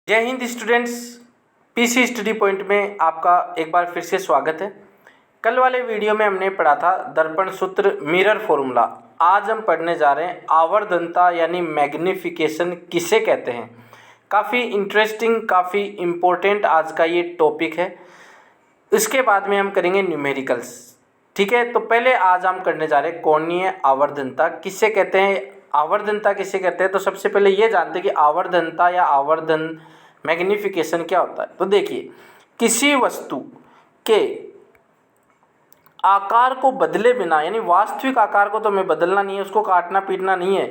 जय Hind students. PC study point में आपका एक बार फिर से स्वागत है। कल वाले वीडियो में हमने पढ़ा था दर्पण सूत्र मिरर फॉर्मूला। आज हम पढ़ने जा रहे हैं आवर्धनता यानी मैग्निफिकेशन किसे कहते हैं। काफ़ी इंटरेस्टिंग, काफ़ी इम्पोर्टेंट आज का ये टॉपिक है। इसके बाद में हम करेंगे न्यूमेरिकल्स। ठीक है, तो पहले आज हम करने जा रहे हैं कोणीय आवर्धनता किसे कहते हैं। आवर्धनता किसे कहते हैं, तो सबसे पहले ये जानते हैं कि आवर्धनता या आवर्धन मैग्निफिकेशन क्या होता है। तो देखिए, किसी वस्तु के आकार को बदले बिना, यानी वास्तविक आकार को तो हमें बदलना नहीं है, उसको काटना पीटना नहीं है,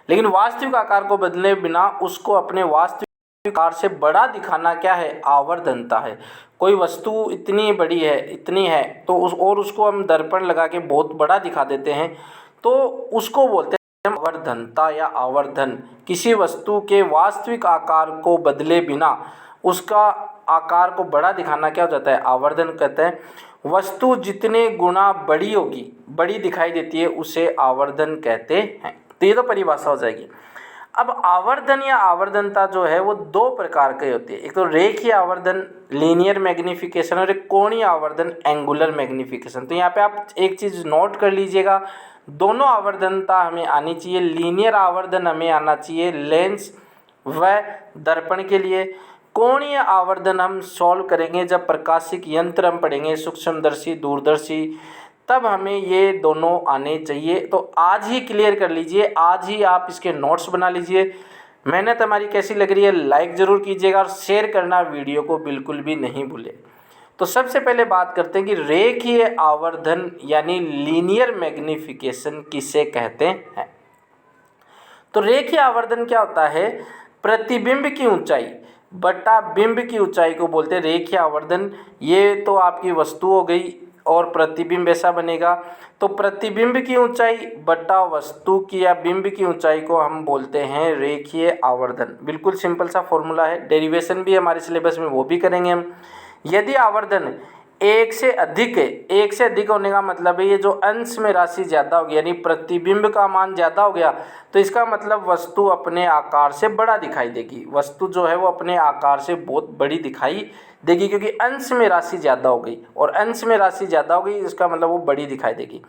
लेकिन वास्तविक आकार को बदले बिना उसको अपने वास्तविक आकार से बड़ा दिखाना क्या है, आवर्धनता है। कोई वस्तु इतनी बड़ी है, इतनी है, तो उसको हम दर्पण लगा के बहुत बड़ा दिखा देते हैं, तो उसको बोलते हैं आवर्धनता या आवर्धन। किसी वस्तु के वास्तविक आकार को बदले बिना उसका आकार को बड़ा दिखाना क्या हो जाता है, आवर्धन कहते हैं। वस्तु जितने गुना बड़ी होगी, बड़ी दिखाई देती है, उसे आवर्धन कहते हैं। तो ये तो परिभाषा हो जाएगी। अब आवर्धन या आवर्धनता जो है वो दो प्रकार की होती है। एक तो रेखीय आवर्धन लीनियर मैग्निफिकेशन और एक कोणीय आवर्धन एंगुलर मैग्निफिकेशन। तो यहाँ पे आप एक चीज़ नोट कर लीजिएगा, दोनों आवर्धनता हमें आनी चाहिए। लीनियर आवर्धन हमें आना चाहिए लेंस व दर्पण के लिए। कोणीय आवर्धन हम सॉल्व करेंगे जब प्रकाशिक यंत्र हम पढ़ेंगे, सूक्ष्मदर्शी, दूरदर्शी, तब हमें ये दोनों आने चाहिए। तो आज ही क्लियर कर लीजिए, आज ही आप इसके नोट्स बना लीजिए। मेहनत हमारी कैसी लग रही है, लाइक ज़रूर कीजिएगा और शेयर करना वीडियो को बिल्कुल भी नहीं भूलें। तो सबसे पहले बात करते हैं कि रेखीय आवर्धन यानी लीनियर मैग्निफिकेशन किसे कहते हैं। तो रेखीय आवर्धन क्या होता है, प्रतिबिंब की ऊंचाई बटा बिंब की ऊंचाई को बोलते हैं रेखीय आवर्धन। ये तो आपकी वस्तु हो गई और प्रतिबिंब ऐसा बनेगा। तो प्रतिबिंब की ऊंचाई बटा वस्तु की या बिंब की ऊंचाई को हम बोलते हैं रेखीय आवर्धन। बिल्कुल सिंपल सा फॉर्मूला है, डेरिवेशन भी हमारे सिलेबस में वो भी करेंगे हम। यदि आवर्धन एक से अधिक है, एक से अधिक होने का मतलब है ये जो अंश में राशि ज़्यादा हो गई, यानी प्रतिबिंब का मान ज़्यादा हो गया, तो इसका मतलब वस्तु अपने आकार से बड़ा दिखाई देगी। वस्तु जो है वो अपने आकार से बहुत बड़ी दिखाई देगी, क्योंकि अंश में राशि ज़्यादा हो गई, और अंश में राशि ज़्यादा हो गई इसका मतलब वो बड़ी दिखाई देगी।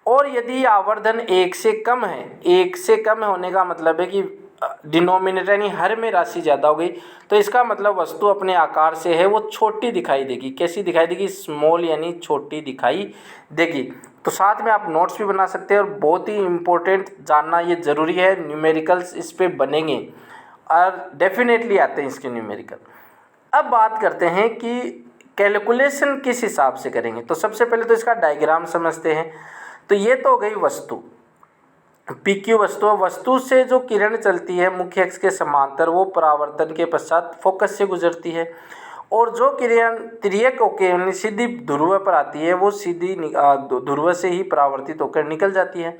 और यदि आवर्धन एक से कम है, एक से कम होने का मतलब है कि डिनोमिनेटर यानी हर में राशि ज़्यादा हो गई, तो इसका मतलब वस्तु अपने आकार से है वो छोटी दिखाई देगी। कैसी दिखाई देगी, स्मॉल यानी छोटी दिखाई देगी। तो साथ में आप नोट्स भी बना सकते हैं, और बहुत ही इम्पोर्टेंट जानना ये ज़रूरी है, न्यूमेरिकल्स इस पे बनेंगे और डेफिनेटली आते हैं इसके न्यूमेरिकल। अब बात करते हैं कि कैलकुलेशन किस हिसाब से करेंगे। तो सबसे पहले तो इसका डायग्राम समझते हैं। तो ये तो हो गई वस्तु, PQ वस्तु से जो किरण चलती है मुख्य अक्ष के समांतर, वो परावर्तन के पश्चात फोकस से गुजरती है, और जो किरण तिर्यक होकर यानी सीधी ध्रुव पर आती है वो सीधी ध्रुव से ही परावर्तित होकर निकल जाती है।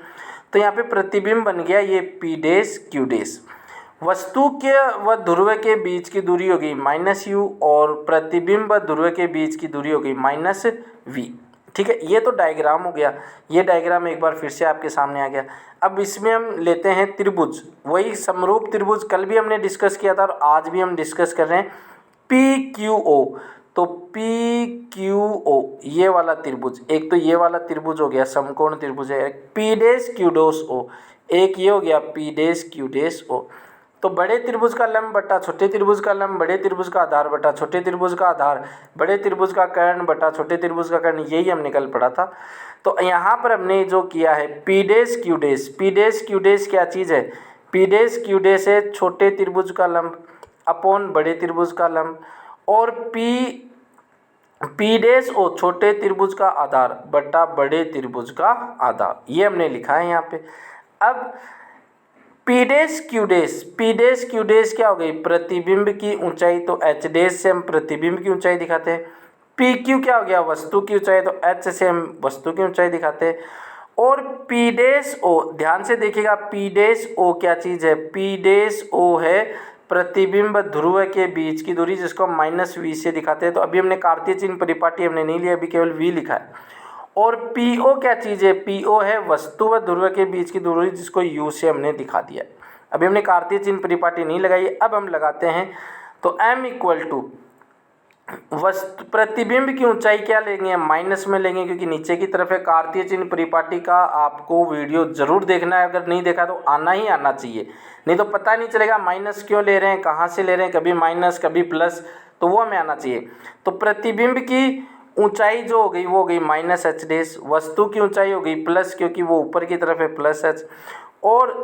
तो यहाँ पे प्रतिबिंब बन गया ये P' Q'। वस्तु के व ध्रुव के बीच की दूरी होगी -u, और प्रतिबिंब व ध्रुव के बीच की दूरी होगी -v। ठीक है, ये तो डायग्राम हो गया। ये डायग्राम एक बार फिर से आपके सामने आ गया। अब इसमें हम लेते हैं त्रिभुज, वही समरूप त्रिभुज कल भी हमने डिस्कस किया था और आज भी हम डिस्कस कर रहे हैं, PQO। तो PQO ये वाला त्रिभुज, एक तो ये वाला त्रिभुज हो गया, समकोण त्रिभुज है। P', एक ये हो गया P', तो बड़े त्रिभुज का लंब बटा छोटे त्रिभुज का लंब, बड़े त्रिभुज का आधार बटा छोटे त्रिभुज का आधार, बड़े त्रिभुज का कर्ण बटा छोटे त्रिभुज का कर्ण, यही हमने कल पढ़ा था। तो यहाँ पर हमने जो किया है P', क्या चीज़ है, P' है छोटे त्रिभुज का लंब अपॉन बड़े त्रिभुज का लंब, और P' छोटे त्रिभुज का आधार बटा बड़े त्रिभुज का आधार, ये हमने लिखा है यहाँ पे। अब P' क्या हो गई, प्रतिबिंब की ऊंचाई, तो H' से हम प्रतिबिंब की ऊंचाई दिखाते हैं। PQ क्या हो गया, वस्तु की ऊंचाई, तो H से हम वस्तु की ऊंचाई दिखाते हैं। और P', ध्यान से देखिएगा, P' क्या चीज़ है, P' है प्रतिबिंब ध्रुव के बीच की दूरी, जिसको हम -v से दिखाते हैं। तो अभी हमने कार्तीय चिन्ह परिपाटी हमने नहीं लिया, अभी केवल v लिखा है। और PO क्या चीज़ है, PO है वस्तु व ध्रुव के बीच की दूरी, जिसको U से हमने दिखा दिया है। अभी हमने कार्तीय चिन्ह परिपाटी नहीं लगाई, अब हम लगाते हैं। तो m इक्वल टू वस्तु प्रतिबिंब की ऊंचाई क्या लेंगे, माइनस में लेंगे, क्योंकि नीचे की तरफ है। कार्तीय चिन्ह परिपाटी का आपको वीडियो जरूर देखना है, अगर नहीं देखा तो आना ही आना चाहिए, नहीं तो पता नहीं चलेगा माइनस क्यों ले रहे हैं, कहाँ से ले रहे हैं, कभी माइनस कभी प्लस, तो वो हमें आना चाहिए। तो प्रतिबिंब की ऊंचाई जो हो गई वो हो गई माइनस एच डेस, वस्तु की ऊंचाई हो गई प्लस, क्योंकि वो ऊपर की तरफ है प्लस एच, और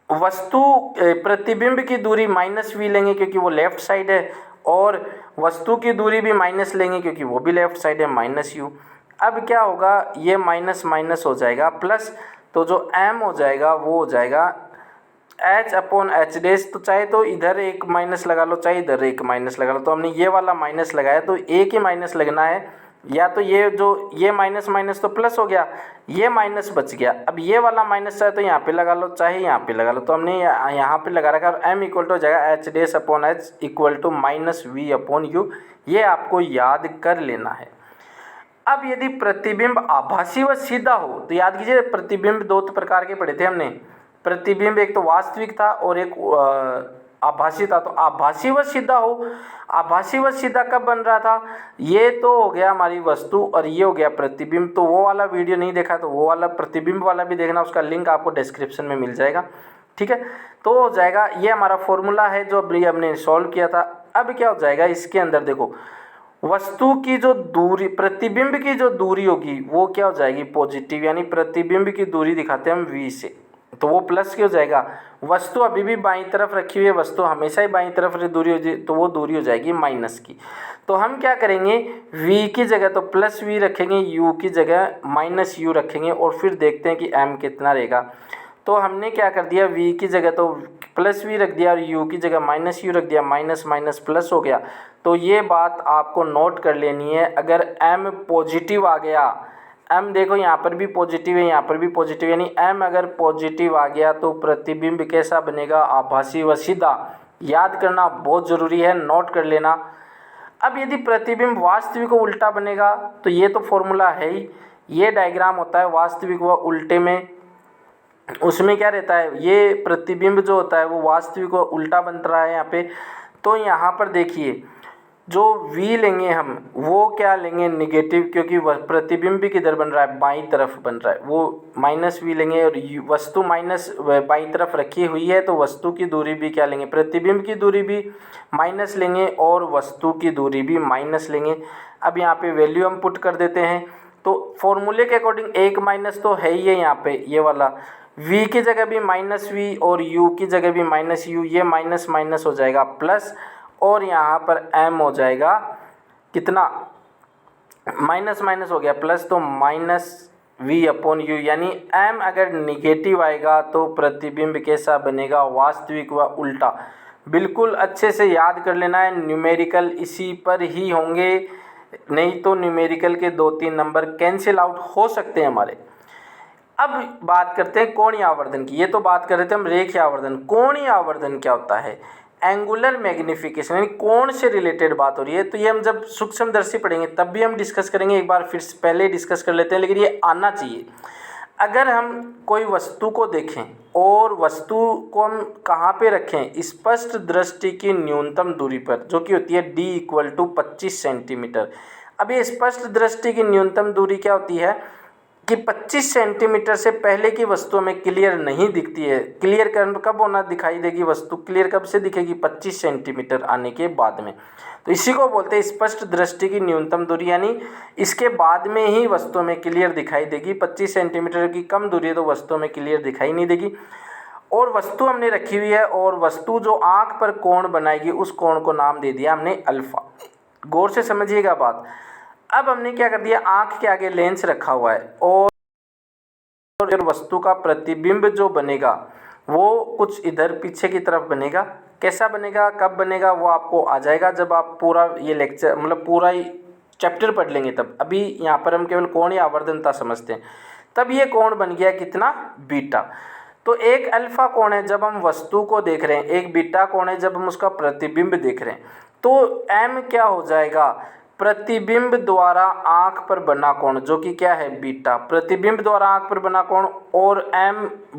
वस्तु प्रतिबिंब की दूरी माइनस वी लेंगे क्योंकि वो लेफ्ट साइड है, और वस्तु की दूरी भी माइनस लेंगे क्योंकि वो भी लेफ्ट साइड है, माइनस यू। अब क्या होगा, ये माइनस माइनस हो जाएगा प्लस, तो जो m हो जाएगा वो हो जाएगा h अपॉन एच डेस। तो चाहे तो इधर एक माइनस लगा लो, चाहे इधर एक माइनस लगा लो, तो हमने ये वाला माइनस लगाया तो एक ही माइनस लगना है, या तो ये जो ये माइनस माइनस तो प्लस हो गया, ये माइनस बच गया। अब ये वाला माइनस चाहे तो यहाँ पे लगा लो, चाहे यहाँ पे लगा लो, तो हमने यहाँ पे लगा रखा है। m इक्वल टू हो जाएगा h dash upon h equal to minus v upon u, ये आपको याद कर लेना है। अब यदि प्रतिबिंब आभासी व सीधा हो, तो याद कीजिए प्रतिबिंब दो प्रकार के पढ़े थे हमने, प्रतिबिंब एक तो वास्तविक था और एक आभासी था। तो आभासी व सीधा हो, आभासी व सीधा कब बन रहा था, ये तो हो गया हमारी वस्तु और ये हो गया प्रतिबिंब। तो वो वाला वीडियो नहीं देखा तो वो वाला प्रतिबिंब वाला भी देखना, उसका लिंक आपको डिस्क्रिप्शन में मिल जाएगा, ठीक है। तो हो जाएगा, ये हमारा फॉर्मूला है जो अभी हमने सॉल्व किया था। अब क्या हो जाएगा, इसके अंदर देखो वस्तु की जो दूरी, प्रतिबिंब की जो दूरी होगी वो क्या हो जाएगी, पॉजिटिव, यानी प्रतिबिंब की दूरी दिखाते हैं हम v से, तो वो प्लस क्यों जाएगा। वस्तु अभी भी बाईं तरफ रखी हुई है, वस्तु हमेशा ही बाईं तरफ दूरी हो जाए, तो वो दूरी हो जाएगी माइनस की। तो हम क्या करेंगे, v की जगह तो प्लस v रखेंगे, u की जगह माइनस u रखेंगे, और फिर देखते हैं कि m कितना रहेगा। तो हमने क्या कर दिया, v की जगह तो प्लस v रख दिया और u की जगह माइनस u रख दिया, माइनस माइनस प्लस हो गया। तो ये बात आपको नोट कर लेनी है, अगर m पॉजिटिव आ गया, m देखो यहाँ पर भी पॉजिटिव है, यहाँ पर भी पॉजिटिव, यानी m अगर पॉजिटिव आ गया तो प्रतिबिंब कैसा बनेगा, आभासी व सीधा। याद करना बहुत ज़रूरी है, नोट कर लेना। अब यदि प्रतिबिंब वास्तविक व उल्टा बनेगा, तो ये तो फॉर्मूला है ही, ये डायग्राम होता है वास्तविक व उल्टे में। उसमें क्या रहता है, ये प्रतिबिंब जो होता है वो वास्तविक व उल्टा बन रहा है यहाँ पे। तो यहाँ पर देखिए जो v लेंगे हम वो क्या लेंगे, निगेटिव, क्योंकि प्रतिबिंब भी किधर बन रहा है, बाईं तरफ बन रहा है, वो माइनस v लेंगे, और वस्तु माइनस बाईं तरफ रखी हुई है, तो वस्तु की दूरी भी क्या लेंगे, प्रतिबिंब की दूरी भी माइनस लेंगे और वस्तु की दूरी भी माइनस लेंगे। अब यहाँ पे वैल्यू हम पुट कर देते हैं, तो फॉर्मूले के अकॉर्डिंग एक माइनस तो है ही है यहाँ पे, ये वाला v की जगह भी माइनस v और u की जगह भी माइनस u, ये माइनस माइनस हो जाएगा प्लस, और यहाँ पर m हो जाएगा कितना, माइनस माइनस हो गया प्लस, तो माइनस v अपॉन यू, यानी m अगर निगेटिव आएगा तो प्रतिबिंब कैसा बनेगा, वास्तविक व उल्टा। बिल्कुल अच्छे से याद कर लेना है, न्यूमेरिकल इसी पर ही होंगे, नहीं तो न्यूमेरिकल के 2-3 नंबर कैंसिल आउट हो सकते हैं हमारे। अब बात करते हैं कोणीय आवर्धन की, ये तो बात कर रहे थे हम रेखीय आवर्धन। कोणीय आवर्धन क्या होता है, एंगुलर मैग्निफिकेशन, यानी कोण से रिलेटेड बात हो रही है। तो ये हम जब सूक्ष्मदर्शी पढ़ेंगे तब भी हम डिस्कस करेंगे, एक बार फिर पहले डिस्कस कर लेते हैं, लेकिन ये आना चाहिए। अगर हम कोई वस्तु को देखें और वस्तु को हम कहाँ पे रखें, स्पष्ट दृष्टि की न्यूनतम दूरी पर, जो कि होती है d इक्वल टू 25 सेंटीमीटर। अब ये स्पष्ट दृष्टि की न्यूनतम दूरी क्या होती है कि 25 सेंटीमीटर से पहले की वस्तु हमें क्लियर नहीं दिखती है। क्लियर कब होना दिखाई देगी वस्तु, क्लियर कब से दिखेगी, 25 सेंटीमीटर आने के बाद में। तो इसी को बोलते हैं स्पष्ट दृष्टि की न्यूनतम दूरी, यानी इसके बाद में ही वस्तु हमें क्लियर दिखाई देगी। 25 सेंटीमीटर की कम दूरी है तो वस्तु हमें क्लियर दिखाई नहीं देगी। और वस्तु हमने रखी हुई है, और वस्तु जो आँख पर कोण बनाएगी उस कोण को नाम दे दिया हमने अल्फ़ा। गौर से समझिएगा बात। अब हमने क्या कर दिया, आँख के आगे लेंस रखा हुआ है, और वस्तु का प्रतिबिंब जो बनेगा वो कुछ इधर पीछे की तरफ बनेगा। कैसा बनेगा, कब बनेगा, वो आपको आ जाएगा जब आप पूरा ये लेक्चर मतलब पूरा ही चैप्टर पढ़ लेंगे तब। अभी यहाँ पर हम केवल कोणीय आवर्धनता समझते हैं। तब ये कोण बन गया कितना, बीटा। तो एक अल्फा कोण है जब हम वस्तु को देख रहे हैं, एक बीटा कोण है जब हम उसका प्रतिबिंब देख रहे हैं। तो m क्या हो जाएगा, प्रतिबिंब द्वारा आंख पर बना कोण जो कि क्या है बीटा, प्रतिबिंब द्वारा आंख पर बना कोण, और एम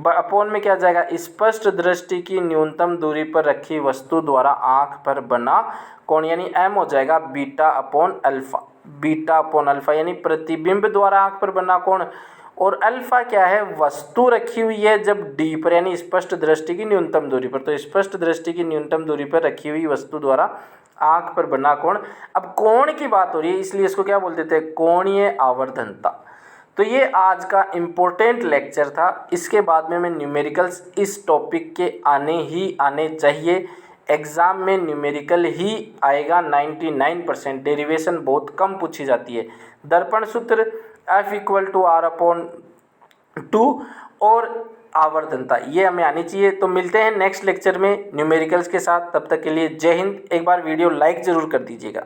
अपोन में क्या जाएगा स्पष्ट दृष्टि की न्यूनतम दूरी पर रखी वस्तु द्वारा आंख पर बना कोण, यानी एम हो जाएगा beta upon alpha, beta upon alpha, यानी प्रतिबिंब द्वारा आंख पर बना कोण, और अल्फा क्या है वस्तु रखी हुई है जब डी पर यानी स्पष्ट दृष्टि की न्यूनतम दूरी पर, तो स्पष्ट दृष्टि की न्यूनतम दूरी पर रखी हुई वस्तु द्वारा आंख पर बना कोण। अब कोण की बात हो रही है इसलिए इसको क्या बोलते थे कोणीय आवर्धनता। तो ये आज का इम्पोर्टेंट लेक्चर था, इसके बाद में मैं न्यूमेरिकल्स इस टॉपिक के आने चाहिए, एग्ज़ाम में न्यूमेरिकल ही आएगा 99%, डेरिवेशन बहुत कम पूछी जाती है। दर्पण सूत्र F = R/2 और आवर्धनता ये हमें आनी चाहिए। तो मिलते हैं नेक्स्ट लेक्चर में न्यूमेरिकल्स के साथ, तब तक के लिए जय हिंद। एक बार वीडियो लाइक ज़रूर कर दीजिएगा।